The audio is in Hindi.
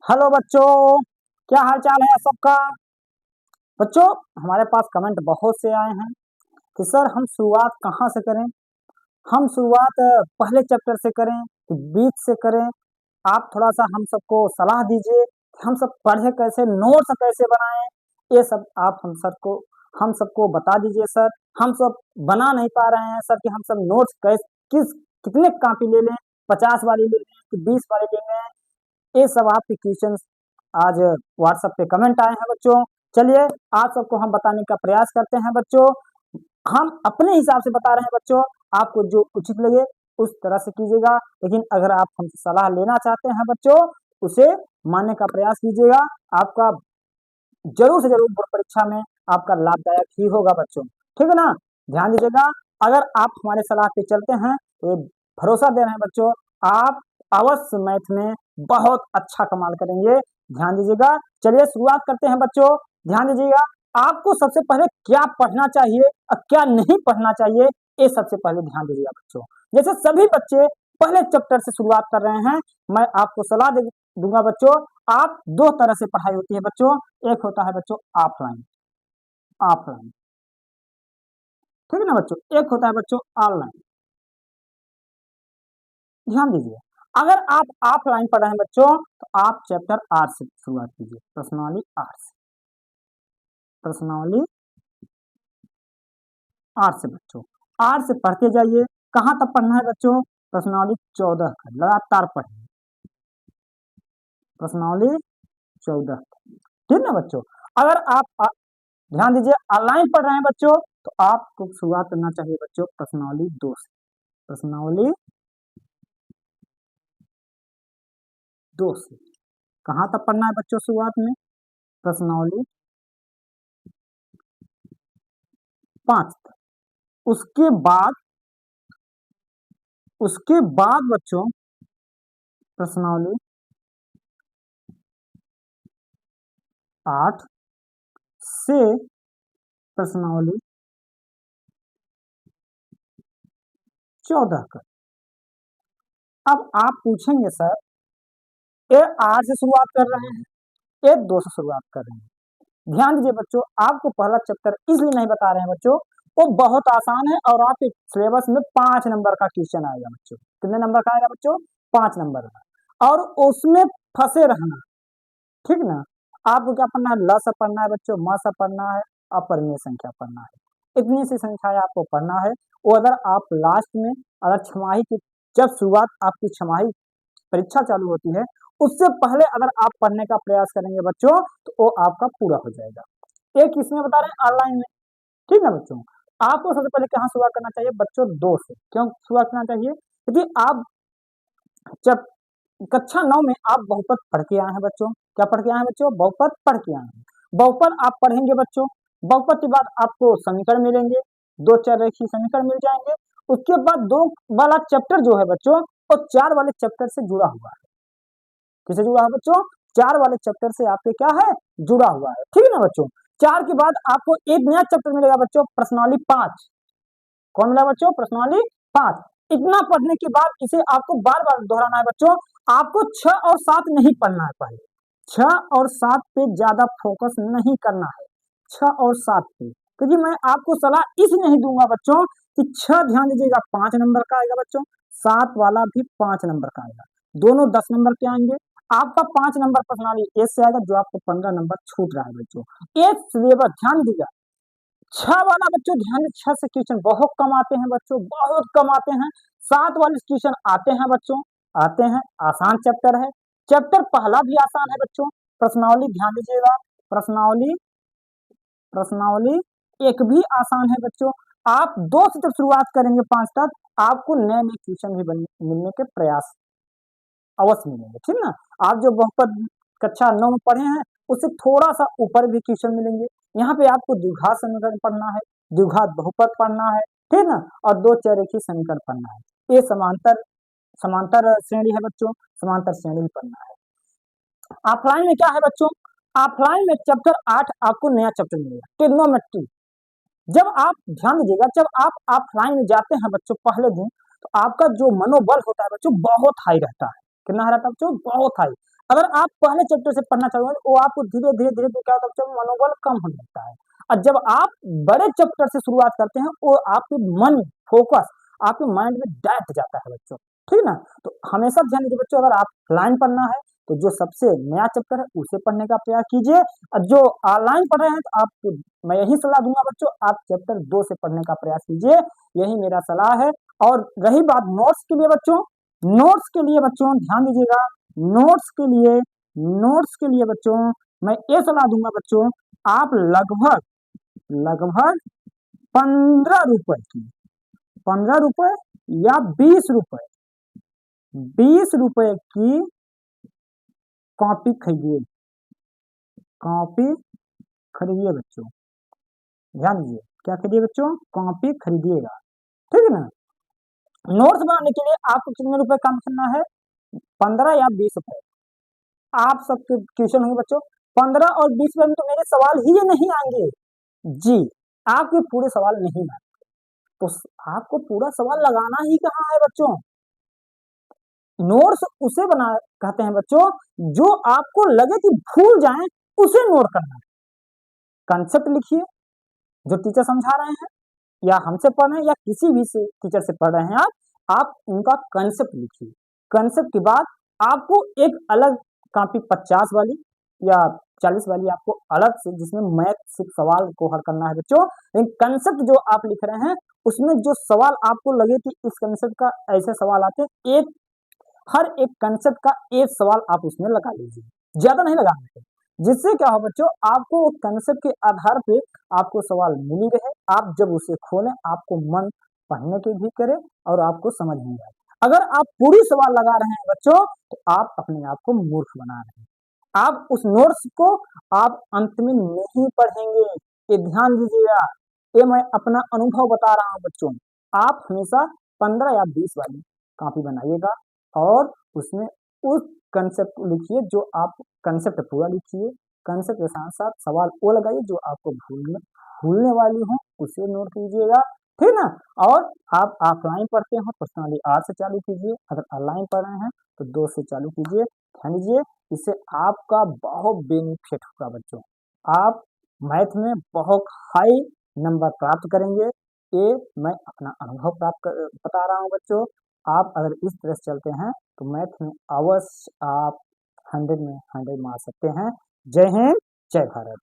हेलो बच्चों, क्या हाल चाल है सबका। बच्चों, हमारे पास कमेंट बहुत से आए हैं कि सर हम शुरुआत कहाँ से करें। हम शुरुआत पहले चैप्टर से करें कि बीच से करें। आप थोड़ा सा हम सबको सलाह दीजिए कि हम सब पढ़े कैसे, नोट्स कैसे बनाएं। ये सब आप हम सबको बता दीजिए सर। हम सब बना नहीं पा रहे हैं सर कि हम सब नोट्स कैसे, कितने कॉपी ले लें, 50 वाली ले लें कि 20 वाली ले लें। ये सब आपके क्वेश्चन आज व्हाट्सएप पे कमेंट आए हैं बच्चों। चलिए, आप सबको हम बताने का प्रयास करते हैं बच्चों। हम अपने हिसाब से बता रहे हैं बच्चों, आपको जो उचित लगे उस तरह से कीजिएगा। लेकिन अगर आप हमसे सलाह लेना चाहते हैं बच्चों, उसे मानने का प्रयास कीजिएगा। आपका जरूर से जरूर बोर्ड परीक्षा में आपका लाभदायक ही होगा बच्चों। ठीक है ना। ध्यान दीजिएगा, अगर आप हमारे सलाह पे चलते हैं तो ये भरोसा दे रहे हैं बच्चों, आप अवश्य मैथ में बहुत अच्छा कमाल करेंगे। ध्यान दीजिएगा। चलिए शुरुआत करते हैं बच्चों। ध्यान दीजिएगा, आपको सबसे पहले क्या पढ़ना चाहिए और क्या नहीं पढ़ना चाहिए, ये सबसे पहले ध्यान दीजिएगा बच्चों। जैसे सभी बच्चे पहले चैप्टर से शुरुआत कर रहे हैं, मैं आपको सलाह दूंगा बच्चों। आप दो तरह से पढ़ाई होती है बच्चों। एक होता है बच्चों ऑफलाइन, ऑफलाइन, ठीक है ना बच्चों। एक होता है बच्चों ऑनलाइन। ध्यान दीजिए, अगर आप ऑफलाइन पढ़ रहे हैं बच्चों तो आप चैप्टर 8 से शुरुआत कीजिए, पर्सनली 8 से, पर्सनली 8 से बच्चों। 8 से पढ़ते जाइए। कहाँ तक पढ़ना है बच्चों? पर्सनली 14 का लगातार पढ़िए, पर्सनली 14, ठीक ना बच्चों। अगर आप ध्यान दीजिए ऑनलाइन पढ़ रहे हैं बच्चों तो आपको शुरुआत करना चाहिए बच्चों पर्सनली 2 से, पर्सनली 2 से। कहाँ तक पढ़ना है बच्चों शुरुआत में? पर्सनली 5 तक। उसके बाद बच्चों पर्सनली 8 से पर्सनली 14 तक। अब आप पूछेंगे सर, ये 8 से शुरुआत कर रहे हैं, ये 2 से शुरुआत कर रहे हैं। ध्यान दीजिए बच्चों, आपको पहला चैप्टर इसलिए नहीं बता रहे हैं बच्चों, वो बहुत आसान है और आपके सिलेबस में 5 नंबर का क्वेश्चन आएगा बच्चों। कितने नंबर का आएगा बच्चों? 5 नंबर का। और उसमें फंसे रहना, ठीक ना। आपको क्या पढ़ना है? ल से पढ़ना है बच्चों, म से पढ़ना है, अपरिमेय संख्या पढ़ना है। इतनी सी संख्याएं आपको पढ़ना है। वो अगर आप लास्ट में, अगर छमाही की, जब शुरुआत आपकी छमाही परीक्षा चालू होती है उससे पहले अगर आप पढ़ने का प्रयास करेंगे बच्चों तो वो आपका पूरा हो जाएगा। एक इसमें बता रहे हैं ऑनलाइन में, ठीक है बच्चों। आपको सबसे पहले कहाँ शुरुआत करना चाहिए बच्चों? 2 से। क्यों शुरुआत करना चाहिए? क्योंकि आप जब कक्षा 9 में आप बहुपद पढ़ के आए हैं बच्चों। क्या पढ़ के आए हैं बच्चों? बहुपद पढ़ के आए हैं। बहुपद आप पढ़ेंगे बच्चों, बहुपद के बाद आपको समीकरण मिलेंगे, दो चार रेखीय समीकरण मिल जाएंगे। उसके बाद 2 वाला चैप्टर जो है बच्चों, वो 4 वाले चैप्टर से जुड़ा हुआ है। किससे जुड़ा है बच्चों? 4 वाले चैप्टर से आपके क्या है? जुड़ा हुआ है, ठीक है ना बच्चों। 4 के बाद आपको एक नया चैप्टर मिलेगा बच्चों, पर्सनली 5। कौन मिला बच्चों? पर्सनली 5। इतना पढ़ने के बाद इसे आपको बार बार दोहराना है बच्चों। आपको 6 और 7 नहीं पढ़ना है पहले, 6 और 7 पे ज्यादा फोकस नहीं करना है, 6 और 7 पे। क्योंकि मैं आपको सलाह इसलिए नहीं दूंगा बच्चों कि 6 ध्यान दीजिएगा 5 नंबर का आएगा बच्चों, 7 वाला भी 5 नंबर का आएगा, दोनों 10 नंबर के आएंगे। आपका 5 नंबर पर्सनली एस से आएगा, जो आपको 15 नंबर छूट रहा है बच्चों। एक सिलेबस ध्यान दीजिएगा, 6 वाला बच्चों ध्यान, 6 से क्वेश्चन बहुत कम आते हैं बच्चों, बहुत कम आते हैं। 7 वाले क्वेश्चन आते हैं बच्चों, आते हैं। आसान चैप्टर है, चैप्टर पहला भी आसान है बच्चों। प्रश्नावली ध्यान दीजिएगा, प्रश्नावली, प्रश्नावली एक भी आसान है बच्चों। आप 2 से जब शुरुआत करेंगे 5 तक, आपको नए नए क्वेश्चन भी मिलने के प्रयास अवश्य मिलेंगे, ठीक ना। आप जो बहुपद कक्षा 9 में पढ़े हैं उससे थोड़ा सा ऊपर भी क्वेश्चन मिलेंगे। यहाँ पे आपको द्विघात समीकरण पढ़ना है, द्विघात बहुपद पढ़ना है, ठीक ना, और 2 चररेखीय समीकरण पढ़ना है। ये समांतर, समांतर श्रेणी है बच्चों, समांतर श्रेणी भी पढ़ना है। ऑफलाइन में क्या है बच्चों? ऑफलाइन में चैप्टर 8 आपको नया चैप्टर मिलेगा, ट्रिग्नोमेट्री। जब आप ध्यान दीजिएगा, जब आप ऑफलाइन में जाते हैं बच्चों पहले दिन, तो आपका जो मनोबल होता है बच्चों बहुत हाई रहता है। कितना रहता है बच्चों? बहुत हाई। अगर आप पहले चैप्टर से पढ़ना चाहोगे तो वो आपको धीरे धीरे धीरे धीरे क्या होता है बच्चों, मनोबल कम होने लगता है। और जब आप बड़े चैप्टर से शुरुआत करते हैं वो आपके मन फोकस आपके माइंड में डायरेक्ट जाता है बच्चों, ठीक है ना। तो हमेशा ध्यान दीजिए बच्चों, अगर आप लाइन पढ़ना है तो जो सबसे नया चैप्टर है उसे पढ़ने का प्रयास कीजिए, और जो ऑनलाइन पढ़ रहे हैं तो आपको मैं यही सलाह दूंगा बच्चों, आप चैप्टर 2 से पढ़ने का प्रयास कीजिए, यही मेरा सलाह है। और रही बात नोट्स के लिए बच्चों, नोट्स के लिए बच्चों ध्यान दीजिएगा, नोट्स के लिए नोट्स के लिए बच्चों मैं ये सलाह दूंगा बच्चों, आप लगभग लगभग 15 रुपए की, 15 रुपए या 20 रुपए, 20 रुपए की कॉपी खरीदिए, कॉपी खरीदिए बच्चों, ध्यान दीजिए, क्या खरीदिए बच्चों, कॉपी खरीदिएगा, ठीक है ना। नोट्स बनाने के लिए आपको कितने रुपए काम करना है, 15 या 20 रुपए। आप सबके क्वेश्चन होंगे बच्चों 15 और 20 में तो मेरे सवाल ही नहीं आएंगे, जी आपके पूरे सवाल नहीं आए, तो आपको पूरा सवाल लगाना ही कहाँ है बच्चों। नोट्स उसे बना कहते हैं बच्चों जो आपको लगे कि भूल जाएं उसे नोट करना है। कंसेप्ट लिखिए जो टीचर समझा रहे हैं या हमसे पढ़ रहे हैं या किसी भी से टीचर से पढ़ रहे हैं आप उनका कंसेप्ट लिखिए। कंसेप्ट के बाद आपको एक अलग कॉपी 50 वाली या 40 वाली आपको अलग से, जिसमें मैथ सिर्फ सवाल को हल करना है बच्चों, लेकिन कंसेप्ट जो आप लिख रहे हैं उसमें जो सवाल आपको लगे कि इस कंसेप्ट का ऐसे सवाल आते हैं, एक हर एक कंसेप्ट का एक सवाल आप उसमें लगा लीजिए, ज्यादा नहीं लगाना है, जिससे क्या हो बच्चों आपको कंसेप्ट के आधार पे आपको सवाल मिली रहे, आप जब उसे खोलें आपको मन पढ़ने के भी करे और आपको समझ नहीं आए। अगर आप पूरी सवाल लगा रहे हैं बच्चों तो आप अपने आप को मूर्ख बना रहे हैं, आप उस नोट्स को आप अंत में नहीं पढ़ेंगे, ये ध्यान दीजिएगा, ये मैं अपना अनुभव बता रहा हूँ बच्चों। आप हमेशा 15 या 20 वाली कॉपी बनाइएगा और उसमें उस कंसेप्ट को लिखिए, जो आप कंसेप्ट पूरा लिखिए, कंसेप्ट के साथ साथ सवाल वो लगाइए जो आपको भूलने वाली हो उसे नोट कीजिएगा, ठीक ना। और आप ऑफलाइन पढ़ते हो तो प्रश्नावली 8 से चालू कीजिए, अगर ऑनलाइन पढ़ रहे हैं तो 2 से चालू कीजिए, ध्यान दीजिए, इससे आपका बहुत बेनिफिट होगा बच्चों, आप मैथ में बहुत हाई नंबर प्राप्त करेंगे, ये मैं अपना अनुभव बता रहा हूँ बच्चों। आप अगर इस तरह से चलते हैं तो मैथ में अवश्य आप 100 में 100 मार सकते हैं। जय हिंद, जय भारत।